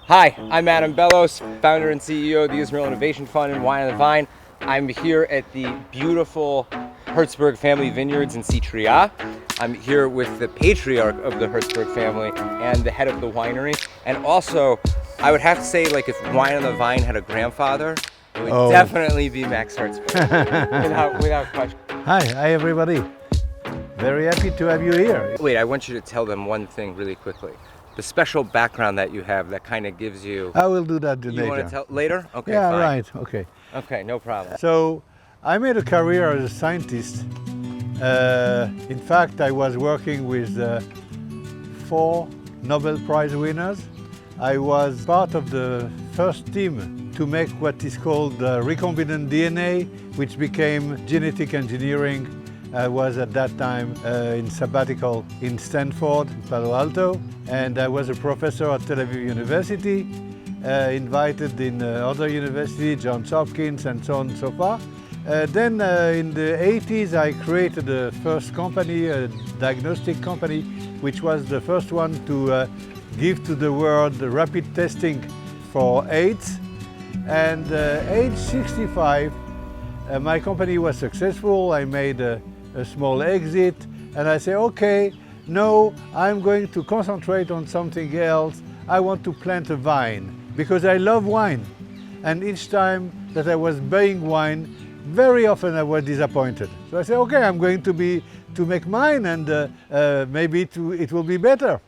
Hi, I'm Adam Bellos, founder and CEO of the Israel Innovation Fund and Wine on the Vine. I'm here at the beautiful Herzberg family vineyards in Sitria. I'm here with the patriarch of the Herzberg family and the head of the winery. And also, I would have to say, like, if Wine on the Vine had a grandfather, it would definitely be Max Herzberg, without question. Hi everybody. Very happy to have you here. Wait, I want you to tell them one thing really quickly. The special background that you have that kind of gives you... I will do that later. You want to tell later? Okay, yeah, fine. right, okay. Okay, no problem. So, I made a career as a scientist. In fact, I was working with 4 Nobel Prize winners. I was part of the first team to make what is called recombinant DNA, which became genetic engineering. I was at that time in sabbatical in Stanford, Palo Alto, and I was a professor at Tel Aviv University, invited in other universities, Johns Hopkins and so on and so forth. Then in the 80s I created the first company, a diagnostic company, which was the first one to give to the world the rapid testing for AIDS. And age 65, my company was successful. I made a small exit, and I say, okay, no, I'm going to concentrate on something else. I want to plant a vine because I love wine. And each time that I was buying wine, very often I was disappointed. So I said, okay, I'm going to make mine, and maybe it will be better.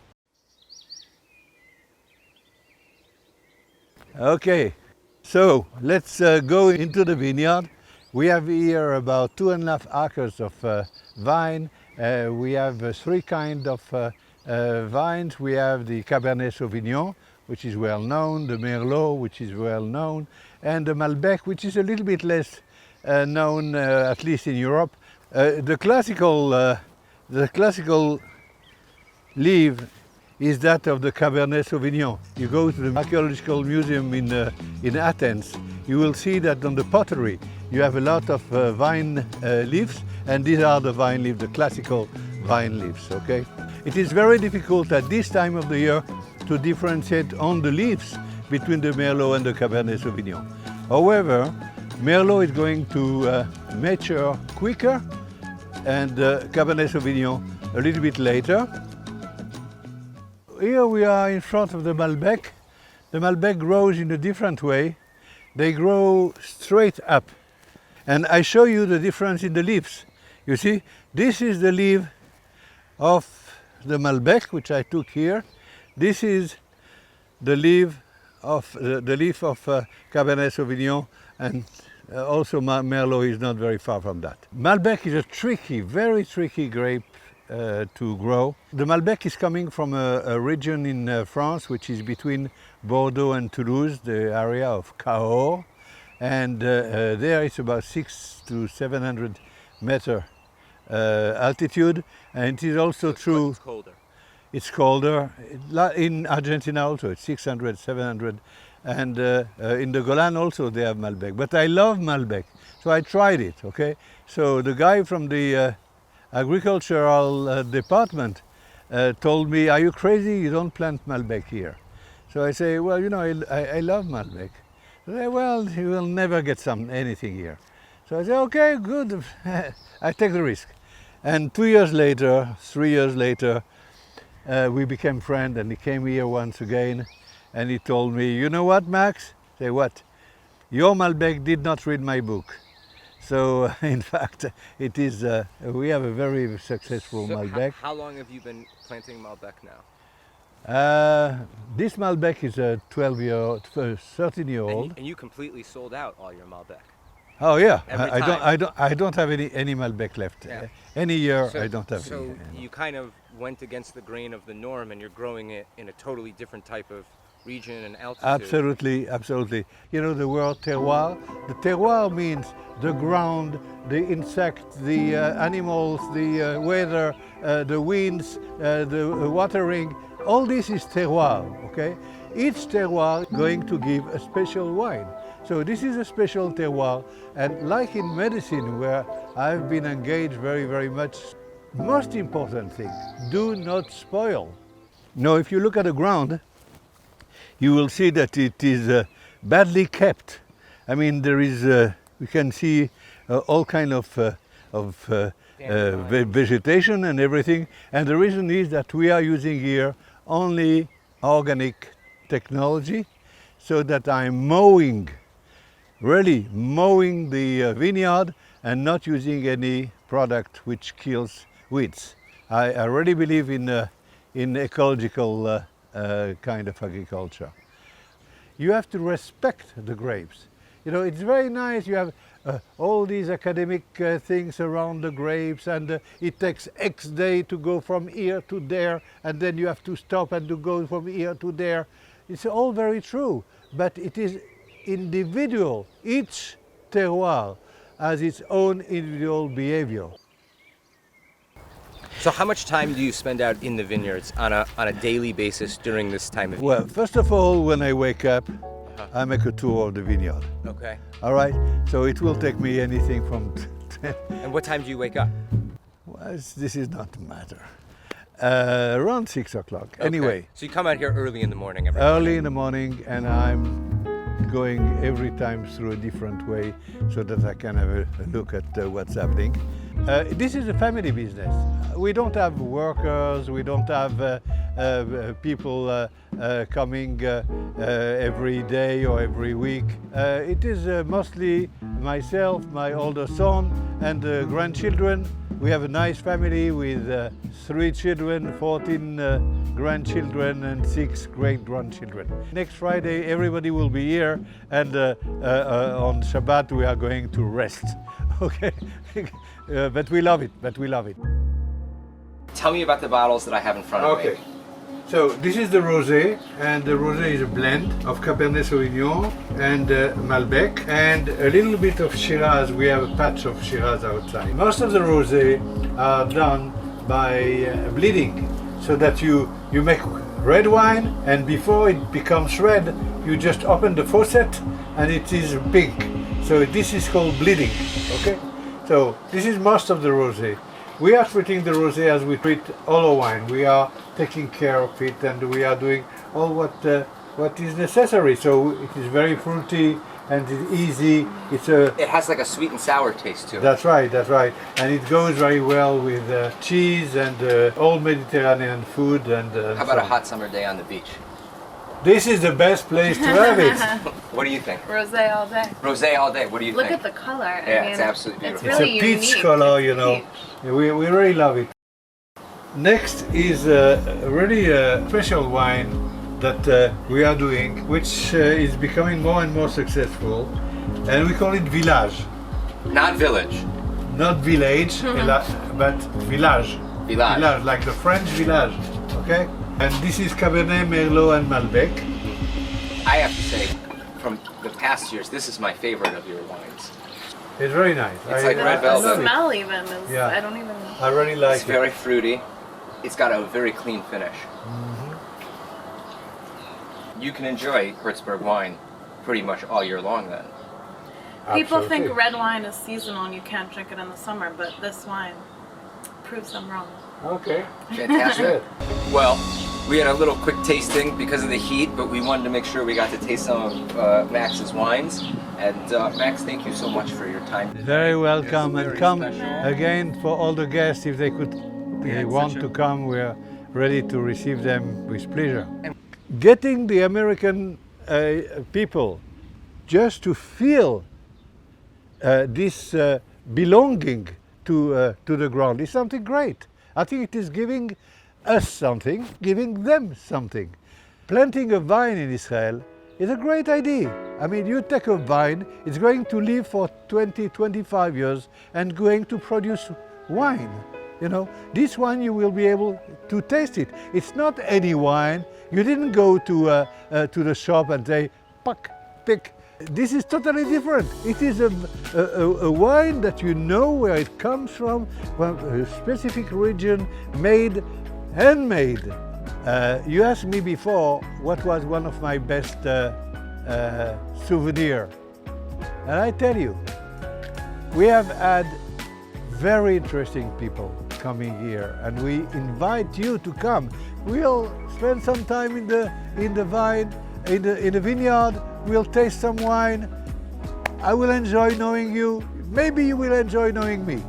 Okay, so let's go into the vineyard. We have here about 2.5 acres of vine. We have 3 kinds of vines. We have the Cabernet Sauvignon, which is well known, the Merlot, which is well known, and the Malbec, which is a little bit less known, at least in Europe. The classical leaf is that of the Cabernet Sauvignon. You go to the archaeological museum in Athens, you will see that on the pottery you have a lot of vine leaves, and these are the vine leaves, the classical vine leaves, okay? It is very difficult at this time of the year to differentiate on the leaves between the Merlot and the Cabernet Sauvignon. However, Merlot is going to mature quicker, and Cabernet Sauvignon a little bit later. Here we are in front of the Malbec. The Malbec grows in a different way. They grow straight up. And I show you the difference in the leaves. You see, this is the leaf of the Malbec, which I took here. This is the leaf of Cabernet Sauvignon, and also Merlot is not very far from that. Malbec is a tricky, very tricky grape to grow. The Malbec is coming from a region in France, which is between Bordeaux and Toulouse, the area of Cahors. And there it's about 600 to 700 meter altitude, and it is also true. It's colder. It's colder. In Argentina also it's 600, 700, and in the Golan also they have Malbec. But I love Malbec, so I tried it. Okay, so the guy from the agricultural department told me, "Are you crazy? You don't plant Malbec here." So I say, "Well, you know, I love Malbec." Say, well, you will never get anything here. So I say, okay, good, I take the risk. And 2 years later, 3 years later, we became friends, and he came here once again, and he told me, you know what, Max? Say, what? Your Malbec did not read my book. So, in fact, it is, we have a very successful Malbec. How long have you been planting Malbec now? This Malbec is a 13-year-old. And you completely sold out all your Malbec. Oh yeah, I don't have any Malbec left. Yeah. Any year I don't have any. So you kind of went against the grain of the norm, and you're growing it in a totally different type of region and altitude. Absolutely, absolutely. You know the word terroir? The terroir means the ground, the insects, the animals, the weather, the winds, the watering. All this is terroir, okay? Each terroir is going to give a special wine. So this is a special terroir, and like in medicine, where I've been engaged very, very much, most important thing, do not spoil. Now, if you look at the ground, you will see that it is badly kept. I mean, there is, we can see all kind of vegetation and everything. And the reason is that we are using here only organic technology, so that I'm mowing, really mowing the vineyard and not using any product which kills weeds. I really believe in ecological kind of agriculture. You have to respect the grapes. You know, it's very nice, you have all these academic things around the grapes, and it takes X day to go from here to there, and then you have to stop and to go from here to there. It's all very true, but it is individual. Each terroir has its own individual behavior. So how much time do you spend out in the vineyards on a daily basis during this time of year? Well, first of all, when I wake up, I make a tour of the vineyard. Okay. All right, so it will take me anything from And what time do you wake up? well, this is not the matter. Around 6 o'clock. Okay. Anyway, So you come out here early in the morning every early in the morning, and I'm going every time through a different way so that I can have a look at what's happening. This is a family business. We don't have workers, we don't have people coming every day or every week. It is mostly myself, my older son, and grandchildren. We have a nice family with 3 children, 14 grandchildren, and 6 great-grandchildren. Next Friday, everybody will be here, and on Shabbat we are going to rest. Okay, but we love it. Tell me about the bottles that I have in front of me. Okay. So this is the rosé, and the rosé is a blend of Cabernet Sauvignon and Malbec, and a little bit of Shiraz. We have a patch of Shiraz outside. Most of the rosé are done by bleeding, so that you make red wine, and before it becomes red, you just open the faucet and it is pink. So this is called bleeding. Okay. So this is most of the rosé. We are treating the rosé as we treat all our wine. We are taking care of it, and we are doing all what is necessary. So it is very fruity and it's easy. It has like a sweet and sour taste to it. That's right, and it goes very well with cheese and all Mediterranean food. And How about a hot summer day on the beach? This is the best place to have it. What do you think? Rosé all day. Rosé all day. What do you Look think? at the color. Yeah, I mean, it's absolutely it's beautiful. really It's a peach unique. color, It's you know. peach. We really love it. Next is really a special wine that we are doing, which is becoming more and more successful, and we call it Village. Not village. Not village, but village. Village. Like the French village, okay? And this is Cabernet, Merlot, and Malbec. I have to say, from the past years, this is my favorite of your wines. It's very nice. It's like red The velvet. smell even is, Yeah. I don't even. I really like It's it. very fruity. It's got a very clean finish. You can enjoy Herzberg wine pretty much all year long then. People Absolutely. think red wine is seasonal and you can't drink it in the summer, but this wine proves them wrong. Okay. Fantastic. Well, we had a little quick tasting because of the heat, but we wanted to make sure we got to taste some of Max's wines. And Max, thank you so much for your time today. Very welcome, It's and very come special. again for all the guests. If they could Yeah, it's want such to a- come, we are ready to receive them with pleasure. Getting the American people just to feel this belonging to the ground is something great. I think it is giving us something, giving them something. Planting a vine in Israel is a great idea. I mean, you take a vine, it's going to live for 20, 25 years and going to produce wine. You know, this wine you will be able to taste it. It's not any wine. You didn't go to the shop and say, pick. This is totally different. It is a wine that you know where it comes from a specific region, made, handmade. You asked me before what was one of my best souvenir. And I tell you, we have had very interesting people coming here, and we invite you to come. We'll spend some time in the vine in the vineyard, we'll taste some wine. I will enjoy knowing you. Maybe you will enjoy knowing me.